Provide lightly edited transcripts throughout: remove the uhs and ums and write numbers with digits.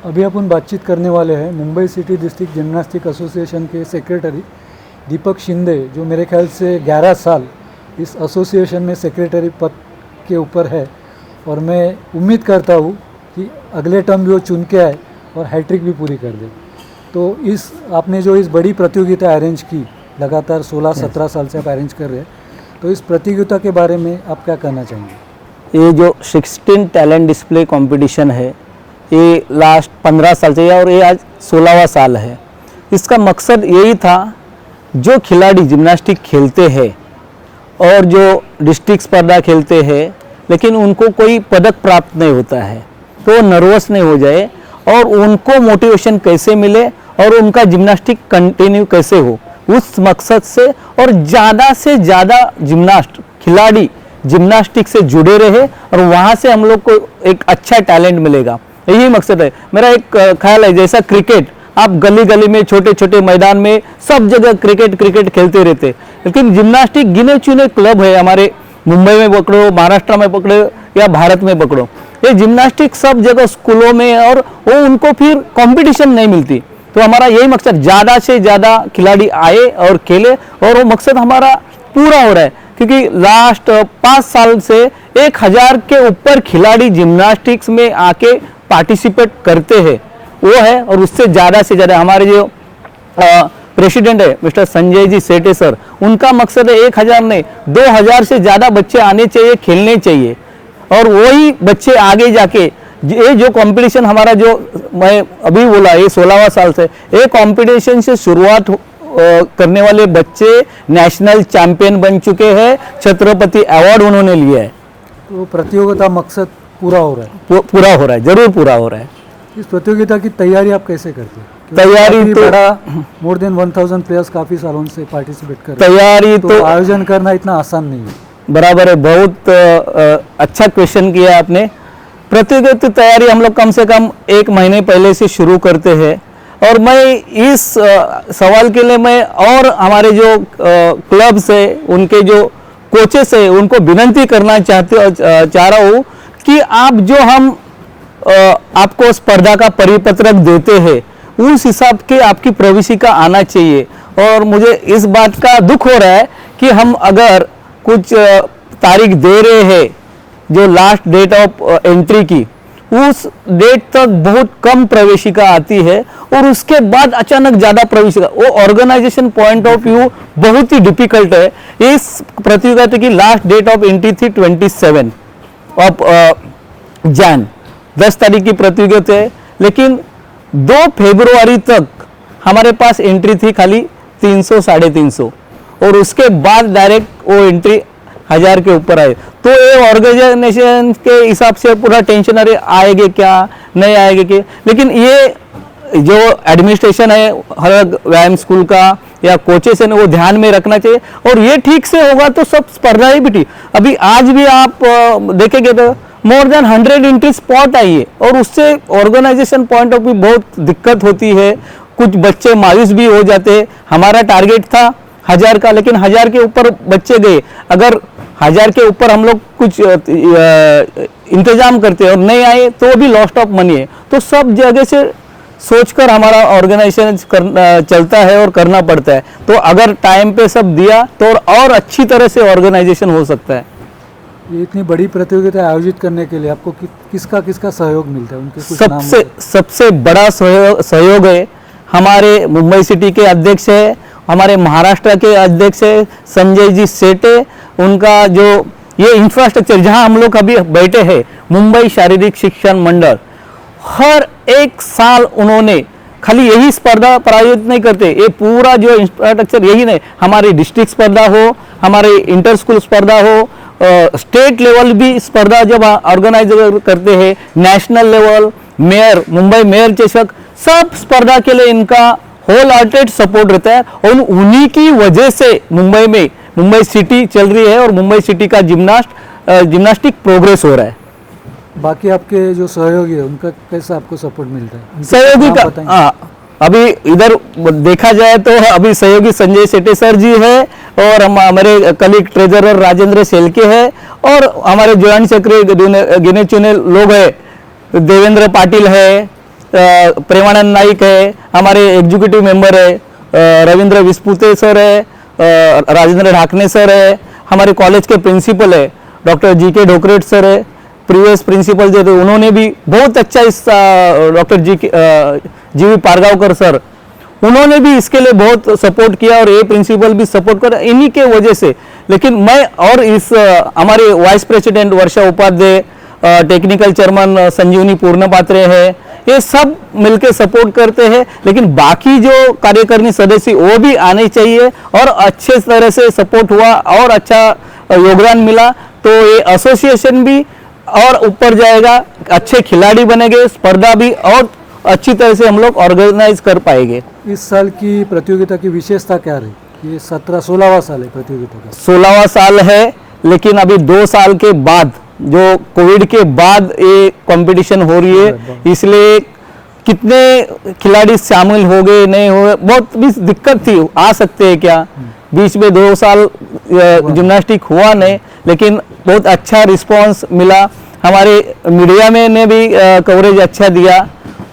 अभी अपन बातचीत करने वाले हैं Mumbai city district gymnastic association के सेक्रेटरी दीपक शिंदे, जो मेरे ख्याल से 11 साल इस एसोसिएशन में सेक्रेटरी पद के ऊपर है। और मैं उम्मीद करता हूँ कि अगले टर्म भी वो चुन के आए और हैट्रिक भी पूरी कर दे। तो इस आपने जो इस बड़ी प्रतियोगिता अरेंज की, लगातार 16-17 साल से आप अरेंज कर रहे हैं, तो इस प्रतियोगिता के बारे में आप क्या कहना चाहेंगे? ये जो 16 टैलेंट डिस्प्ले कंपटीशन है, ये लास्ट 15 साल से है और ये आज 16वां साल है। इसका मकसद यही था, जो खिलाड़ी जिम्नास्टिक खेलते हैं और जो डिस्ट्रिक्ट स्पर्धा खेलते हैं लेकिन उनको कोई पदक प्राप्त नहीं होता है, तो नर्वस नहीं हो जाए और उनको मोटिवेशन कैसे मिले और उनका जिम्नास्टिक कंटिन्यू कैसे हो, उस मकसद से और ज़्यादा से ज़्यादा खिलाड़ी जिम्नास्टिक से जुड़े रहे और वहाँ से हम लोग को एक अच्छा टैलेंट मिलेगा, यही मकसद है। मेरा एक ख्याल है, जैसा क्रिकेट आप गली गली में छोटे छोटे मैदान में सब जगह क्रिकेट खेलते रहते, लेकिन जिम्नास्टिक गिने चुने क्लब है हमारे मुंबई में पकड़ो, महाराष्ट्र में पकड़ो या भारत में पकड़ो, ये जिम्नास्टिक सब जगह स्कूलों में, और वो उनको फिर कंपटीशन नहीं मिलती। तो हमारा यही मकसद, ज़्यादा से ज़्यादा खिलाड़ी आए और खेले, और वो मकसद हमारा पूरा हो रहा है, क्योंकि लास्ट 5 साल से 1000 के ऊपर खिलाड़ी जिम्नास्टिक्स में आके पार्टिसिपेट करते हैं, वो है। और उससे ज़्यादा से ज़्यादा हमारे जो प्रेसिडेंट है मिस्टर संजय जी सेठे सर, उनका मकसद है 1000 नहीं 2000 से ज़्यादा बच्चे आने चाहिए, खेलने चाहिए, और वही बच्चे आगे जाके ये जो कंपटीशन हमारा, जो मैं अभी बोला, ये 16वां साल से ये कंपटीशन से शुरुआत करने वाले बच्चे नेशनल चैंपियन बन चुके हैं, छत्रपति अवार्ड उन्होंने लिया है। तो प्रतियोगिता मकसद पूरा हो रहा है? पूरा हो रहा है, जरूर पूरा हो रहा है। इस प्रतियोगिता की तैयारी आप कैसे करते हैं? तैयारी तो मोर देन 1000 प्लेयर्स काफ़ी सालों से पार्टिसिपेट कर रहे हैं, तैयारी तो आयोजन करना इतना आसान नहीं है। बराबर है, बहुत अच्छा क्वेश्चन किया आपने। प्रतियोगिता तैयारी हम लोग कम से कम 1 महीने पहले से शुरू करते हैं, और मैं इस सवाल के लिए मैं और हमारे जो क्लब्स है, उनके जो कोचेस है, उनको विनती करना चाह रहा हूँ कि आप जो हम आपको स्पर्धा का परिपत्रक देते हैं, उस हिसाब के आपकी प्रवेशिका आना चाहिए। और मुझे इस बात का दुख हो रहा है कि हम अगर कुछ तारीख दे रहे हैं, जो लास्ट डेट ऑफ एंट्री की, उस डेट तक बहुत कम प्रवेशिका आती है, और उसके बाद अचानक ज़्यादा प्रवेशिका, वो ऑर्गेनाइजेशन पॉइंट ऑफ व्यू बहुत ही डिफिकल्ट है। इस प्रतियोगिता की लास्ट डेट ऑफ एंट्री थी 27 ऑफ जैन, 10 तारीख की प्रतियोगिता है, लेकिन 2 फरवरी तक हमारे पास एंट्री थी खाली 300-350, और उसके बाद डायरेक्ट वो एंट्री 1000 के ऊपर आए। तो ये ऑर्गेनाइजेशन के हिसाब से पूरा टेंशन, अरे आएंगे क्या, नहीं आएंगे क्या, लेकिन ये जो एडमिनिस्ट्रेशन है हर व्यायाम स्कूल का या कोचेस है, वो ध्यान में रखना चाहिए, और ये ठीक से होगा तो सब स्पर्धा ही भी ठीक। अभी आज भी आप देखेंगे तो मोर देन 100 एंट्री स्पॉट आई है, और उससे ऑर्गेनाइजेशन पॉइंट ऑफ व्यू बहुत दिक्कत होती है, कुछ बच्चे मायूस भी हो जाते हैं। हमारा टारगेट था 1000 का, लेकिन 1000 के ऊपर बच्चे गए। अगर 1000 के ऊपर हम लोग कुछ इंतजाम करते हैं और नहीं आए तो भी लॉस्ट ऑफ मनी है। तो सब जगह से सोचकर हमारा ऑर्गेनाइजेशन चलता है और करना पड़ता है। तो अगर टाइम पे सब दिया तो और अच्छी तरह से ऑर्गेनाइजेशन हो सकता है। ये इतनी बड़ी प्रतियोगिता आयोजित करने के लिए आपको किसका सहयोग मिलता है? उनके कुछ नाम सबसे बड़ा सहयोग है हमारे मुंबई सिटी के अध्यक्ष है, हमारे महाराष्ट्र के अध्यक्ष है संजय जी सेठे। उनका जो ये इंफ्रास्ट्रक्चर जहां हम लोग अभी बैठे हैं, मुंबई शारीरिक शिक्षण मंडल, हर एक साल उन्होंने खाली यही स्पर्धा प्रायोजित नहीं करते, ये पूरा जो इंफ्रास्ट्रक्चर यही नहीं, हमारी डिस्ट्रिक्ट स्पर्धा हो, हमारे इंटर स्कूल स्पर्धा हो, स्टेट लेवल भी स्पर्धा जब ऑर्गेनाइज करते हैं, national level, mayor, Mumbai mayor चषक, सब स्पर्धा के लिए इनका होल हार्टेड सपोर्ट रहता है। और उन्हीं की वजह से मुंबई में मुंबई सिटी चल रही है और मुंबई सिटी का जिम्नास्टिक प्रोग्रेस हो रहा है। बाकी आपके जो सहयोगी है उनका कैसा आपको सपोर्ट मिलता है? सहयोगी का अभी इधर देखा जाए तो अभी सहयोगी संजय सेठे सर जी है, और हमारे कलीग ट्रेजरर राजेंद्र शेलके है, और हमारे ज्वाइंट सेक्रेटरी गिने चुने लोग है, देवेंद्र पाटिल है, प्रेमानंद नाइक है, हमारे एग्जीक्यूटिव मेंबर है, रविंद्र विस्पुते सर है, राजेंद्र ढाकने सर है, हमारे कॉलेज के प्रिंसिपल है डॉक्टर जी.के. ढोकरेट सर है, प्रीवियस प्रिंसिपल जो थे उन्होंने भी बहुत अच्छा इस डॉक्टर जी.वी. पारगांवकर सर, उन्होंने भी इसके लिए बहुत सपोर्ट किया और ये प्रिंसिपल भी सपोर्ट कर, इन्हीं के वजह से। लेकिन मैं और इस हमारे वाइस प्रेसिडेंट वर्षा उपाध्याय, टेक्निकल चेयरमैन संजीवनी पूर्णपात्रे है, ये सब मिलकर सपोर्ट करते हैं। लेकिन बाकी जो कार्यकारिणी सदस्य वो भी आने चाहिए और अच्छे तरह से सपोर्ट हुआ और अच्छा योगदान मिला तो ये एसोसिएशन भी और ऊपर जाएगा, अच्छे खिलाड़ी बनेंगे, स्पर्धा भी और अच्छी तरह से हम लोग ऑर्गेनाइज कर पाएंगे। इस साल की प्रतियोगिता की विशेषता क्या रही? ये 16वां साल है प्रतियोगिता का। 16वां साल है, लेकिन अभी 2 साल के बाद जो कोविड के बाद ये कंपटीशन हो रही है, इसलिए कितने खिलाड़ी शामिल हो गए नहीं हो गए, बहुत भी दिक्कत थी, आ सकते हैं क्या। बीच में 2 साल जिम्नास्टिक हुआ नहीं, लेकिन बहुत अच्छा रिस्पांस मिला। हमारे मीडिया में ने भी कवरेज अच्छा दिया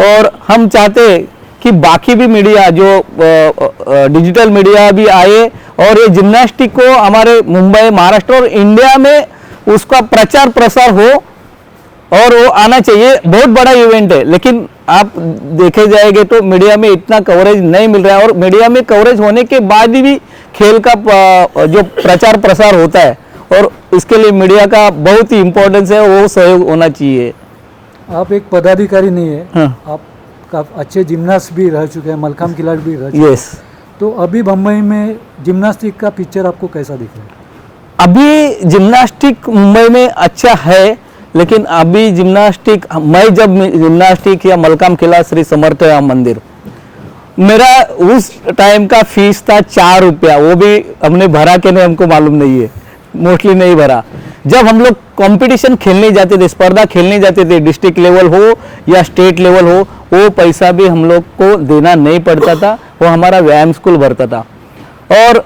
और हम चाहते कि बाकी भी मीडिया जो डिजिटल मीडिया भी आए और ये जिम्नास्टिक को हमारे मुंबई, महाराष्ट्र और इंडिया में उसका प्रचार प्रसार हो और वो आना चाहिए। बहुत बड़ा इवेंट है, लेकिन आप देखे जाएंगे तो मीडिया में इतना कवरेज नहीं मिल रहा है और मीडिया में कवरेज होने के बाद भी खेल का जो प्रचार प्रसार होता है और इसके लिए मीडिया का बहुत ही इम्पोर्टेंस है, वो सहयोग होना चाहिए। आप एक पदाधिकारी नहीं है, हाँ। आप अच्छे जिम्नास्ट भी रह चुके हैं, मलखाम खिलाड़ी भी रह चुके हैं। यस। तो अभी मुंबई में जिम्नास्टिक का पिक्चर आपको कैसा दिख रहा है? अभी जिम्नास्टिक मुंबई में अच्छा है, लेकिन अभी जिम्नास्टिक, मैं जब जिम्नास्टिक या मलखाम खेला श्री समर्थ राम मंदिर, मेरा उस टाइम का फीस था 4 रुपया, वो भी हमने भरा के नहीं हमको मालूम नहीं है, मोस्टली नहीं भरा। जब हम लोग कंपटीशन खेलने जाते थे, स्पर्धा खेलने जाते थे, डिस्ट्रिक्ट लेवल हो या स्टेट लेवल हो, वो पैसा भी हम लोग को देना नहीं पड़ता था, वो हमारा व्यायाम स्कूल भरता था। और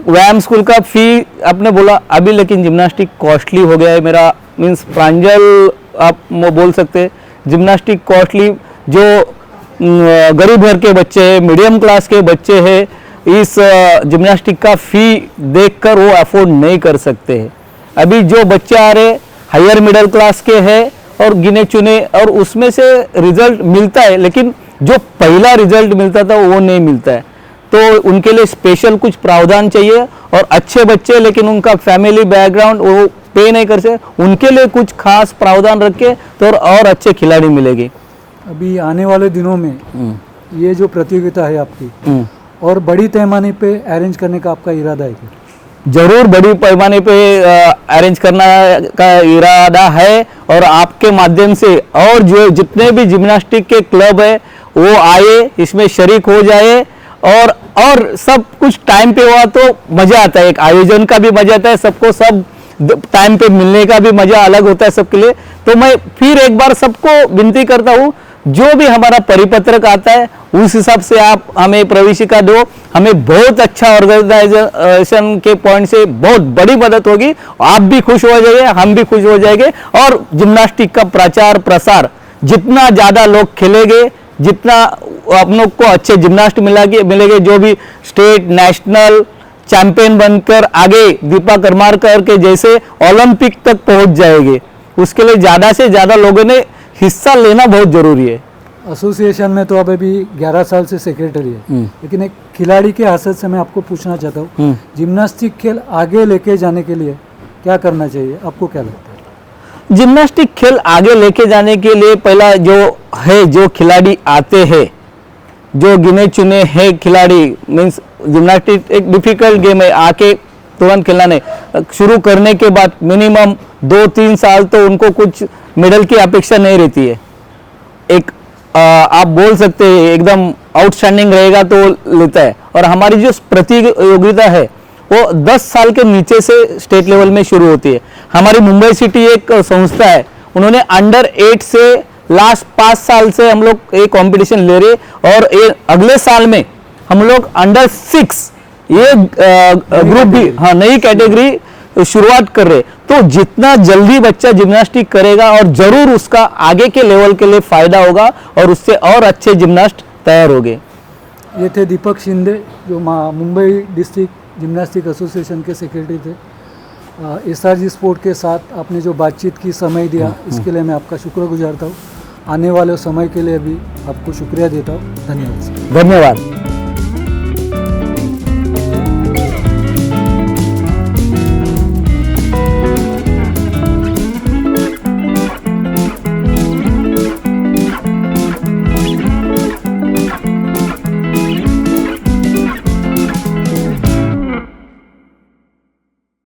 व्यायाम स्कूल का फी आपने बोला अभी, लेकिन जिम्नास्टिक कॉस्टली हो गया है। मेरा मीन्स प्रांजल आप बोल सकते, जिम्नास्टिक कॉस्टली, जो गरीब घर के बच्चे हैं, मीडियम क्लास के बच्चे हैं, इस जिम्नास्टिक का फी देखकर वो अफोर्ड नहीं कर सकते हैं। अभी जो बच्चे आ रहे हायर मिडिल क्लास के हैं और गिने चुने, और उसमें से रिजल्ट मिलता है, लेकिन जो पहला रिजल्ट मिलता था वो नहीं मिलता है। तो उनके लिए स्पेशल कुछ प्रावधान चाहिए और अच्छे बच्चे, लेकिन उनका फैमिली बैकग्राउंड वो पे नहीं कर सकते, उनके लिए कुछ खास प्रावधान रखे तो और अच्छे खिलाड़ी मिलेंगे। अभी आने वाले दिनों में ये जो प्रतियोगिता है आपकी, और बड़ी पैमाने पे अरेंज करने का आपका इरादा है क्या? जरूर बड़ी पैमाने पे अरेंज करना का इरादा है, और आपके माध्यम से और जो जितने भी जिम्नास्टिक के क्लब है वो आए, इसमें शरीक हो जाए, और सब कुछ टाइम पे हुआ तो मजा आता है। एक आयोजन का भी मजा आता है, सबको सब टाइम पे मिलने का भी मजा अलग होता है सबके लिए। तो मैं फिर एक बार सबको विनती करता हूँ, जो भी हमारा परिपत्रक आता है उस हिसाब से आप हमें प्रवेशिका दो, हमें बहुत अच्छा ऑर्गेनाइजेशन के पॉइंट से बहुत बड़ी मदद होगी। आप भी खुश हो जाएंगे, हम भी खुश हो जाएंगे, और जिम्नास्टिक का प्रचार प्रसार जितना ज़्यादा लोग खेलेंगे, जितना आप लोग को अच्छे जिम्नास्ट मिलेंगे, जो भी स्टेट नेशनल चैंपियन बनकर आगे दीपा करमारकर के जैसे ओलंपिक तक पहुंच जाएंगे, उसके लिए ज़्यादा से ज़्यादा लोगों ने हिस्सा लेना बहुत जरूरी है। एसोसिएशन में तो आप अभी 11 साल से सेक्रेटरी है, लेकिन एक खिलाड़ी के हैसियत से मैं आपको पूछना चाहता हूँ, जिम्नास्टिक खेल आगे लेके जाने के लिए क्या करना चाहिए, आपको क्या लगता है? जिम्नास्टिक खेल आगे लेके जाने के लिए पहला जो खिलाड़ी आते हैं, जो गिने चुने हैं खिलाड़ी, मीन्स जिम्नास्टिक एक डिफिकल्ट गेम है, आके तुरंत खेलना नहीं, शुरू करने के बाद मिनिमम 2-3 साल तो उनको कुछ मेडल की अपेक्षा नहीं रहती है। एक आप बोल सकते हैं एकदम आउटस्टैंडिंग रहेगा तो लेता है। और हमारी जो प्रतियोगिता है वो 10 साल के नीचे से स्टेट लेवल में शुरू होती है। हमारी मुंबई सिटी एक संस्था है, उन्होंने अंडर 8 से लास्ट 5 साल से हम लोग ये कंपटीशन ले रहे, और अगले साल में हम लोग अंडर 6 ये ग्रुप भी, हाँ, नई कैटेगरी शुरुआत कर रहे, तो जितना जल्दी बच्चा जिम्नास्टिक करेगा और जरूर उसका आगे के लेवल के लिए फायदा होगा और उससे और अच्छे जिम्नास्ट तैयार होंगे। ये थे दीपक शिंदे जो मुंबई डिस्ट्रिक्ट जिम्नास्टिक एसोसिएशन के सेक्रेटरी थे। SRG स्पोर्ट के साथ आपने जो बातचीत की, समय दिया, इसके लिए मैं आपका शुक्रगुजार था। आने वाले समय के लिए भी आपको शुक्रिया देता हूँ। धन्यवाद। धन्यवाद।